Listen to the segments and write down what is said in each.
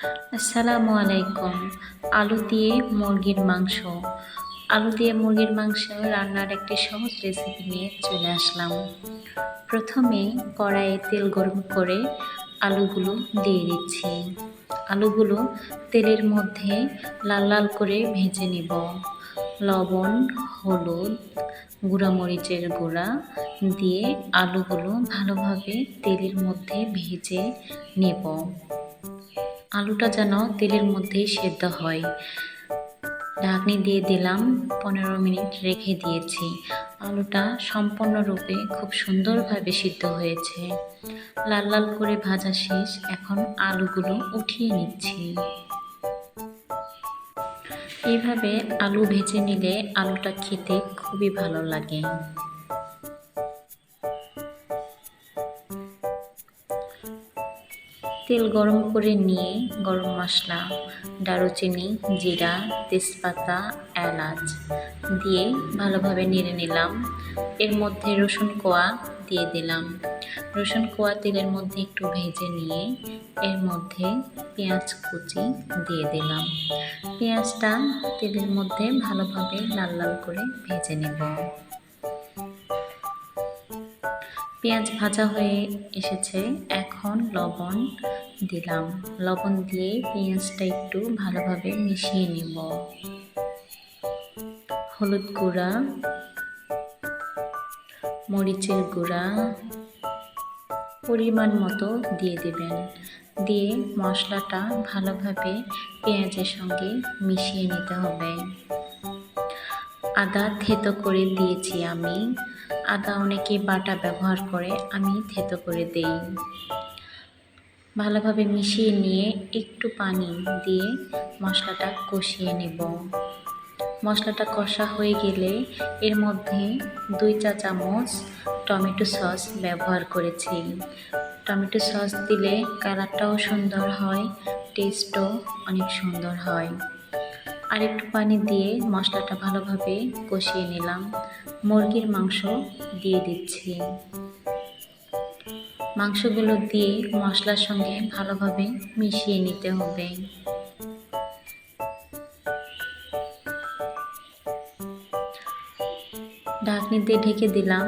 আসসালামু আলাইকুম। আলু দিয়ে মুরগির মাংস। আলু দিয়ে মুরগির মাংস রান্নার একটি সহজ রেসিপি নিয়ে চলে আসলাম। প্রথমে কড়াইয়ে তেল গরম করে আলুগুলো দিয়ে দিচ্ছি। আলুগুলো তেলের মধ্যে লাল লাল করে ভেজে নেব। লবণ, হলুদ, গুঁড়ামরিচের গুঁড়া দিয়ে আলুগুলো ভালোভাবে তেলের মধ্যে ভেজে নেব। আলুটা যেন তেলের মধ্যেই সেদ্ধ হয়। ঢাকনি দিয়ে দিলাম, 15 মিনিট রেখে দিয়েছি। আলুটা সম্পূর্ণরূপে খুব সুন্দরভাবে সিদ্ধ হয়েছে। লাল লাল করে ভাজা শেষ, এখন আলুগুলো উঠিয়ে নিচ্ছি। এইভাবে আলু ভেজে নিলে আলুটা খেতে খুবই ভালো লাগে। তেল গরম করে নিয়ে গরম মশলা, দারুচিনি, জিরা, তেজপাতা, এলাচ দিয়ে ভালোভাবে নেড়ে নিলাম। এর মধ্যে রসুন কোয়া দিয়ে দিলাম। রসুন কোয়া তেলের মধ্যে একটু ভেজে নিয়ে এর মধ্যে পেঁয়াজ কুচি দিয়ে দিলাম। পেঁয়াজটা তেলের মধ্যে ভালোভাবে লাল লাল করে ভেজে নেব। পেঁয়াজ ভাজা হয়ে এসেছে, এখন লবণ দিলাম। লবণ দিয়ে পেঁয়াজটা একটু ভালোভাবে মিশিয়ে নেব। হলুদ গুঁড়া, মরিচের গুঁড়া পরিমাণ মতো দিয়ে দেবেন। দিয়ে মশলাটা ভালোভাবে পেঁয়াজের সঙ্গে মিশিয়ে নিতে হবে। আদা থেতো করে দিয়েছি আমি। আদা অনেকে বাটা ব্যবহার করে, আমি থেতো করে দেই। ভালোভাবে মিশিয়ে নিয়ে একটু পানি দিয়ে মশলাটা কষিয়ে নেব। মশলাটা কষা হয়ে গেলে এর মধ্যে 2 চা চামচ টমেটো সস ব্যবহার করেছি। টমেটো সস দিলে কালারটাও সুন্দর হয়, টেস্টও অনেক সুন্দর হয়। আর একটু পানি দিয়ে মশলাটা ভালোভাবে কষিয়ে নিলাম। মুরগির মাংস দিয়ে দিচ্ছি। মাংসগুলো দিয়ে মশলার সঙ্গে ভালোভাবে মিশিয়ে নিতে হবে। ঢাকনি দিয়ে ঢেকে দিলাম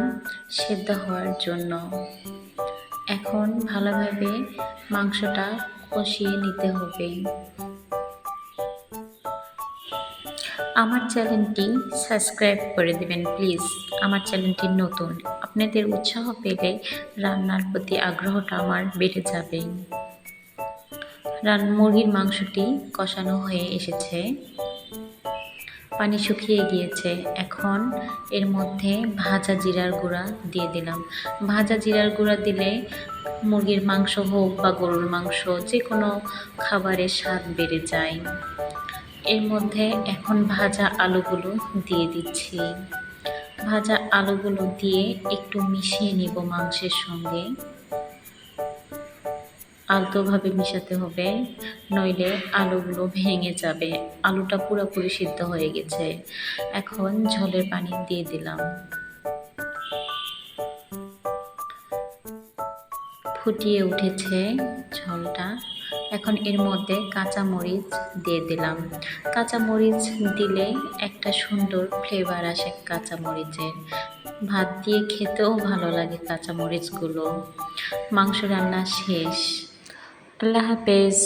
সেদ্ধ হওয়ার জন্য। এখন ভালোভাবে মাংসটা কষিয়ে নিতে হবে। আমার চ্যানেলটি সাবস্ক্রাইব করে দিবেন প্লিজ। আমার চ্যানেলটি নতুন, আপনাদের উৎসাহ পেলে রান্নার প্রতি আগ্রহটা আমার বেড়ে যাবে। মুরগির মাংসটি কষানো হয়ে এসেছে, পানি শুকিয়ে গিয়েছে। এখন এর মধ্যে ভাজা জিরার গুঁড়া দিয়ে দিলাম। ভাজা জিরার গুঁড়া দিলে মুরগির মাংস হোক বা গরুর মাংস, যে কোনো খাবারের স্বাদ বেড়ে যায়। এর মধ্যে এখন ভাজা আলুগুলো দিয়ে দিচ্ছি। ভাজা আলুগুলো দিয়ে একটু মিশিয়ে নিব মাংসের সঙ্গে। আলতোভাবে মিশাতে হবে, নইলে আলুগুলো ভেঙে যাবে। আলুটা পুরোপুরি সিদ্ধ হয়ে গেছে। এখন ঝোলের পানি দিয়ে দিলাম। ফুটিয়ে উঠেছে ঝোলটা। এখন এর মধ্যে কাঁচামরিচ দিয়ে দিলাম। কাঁচামরিচ দিলে একটা সুন্দর ফ্লেভার আসে কাঁচামরিচের। ভাত দিয়ে খেতেও ভালো লাগে কাঁচামরিচগুলো। মাংস রান্না শেষ। আল্লাহ হাফেজ।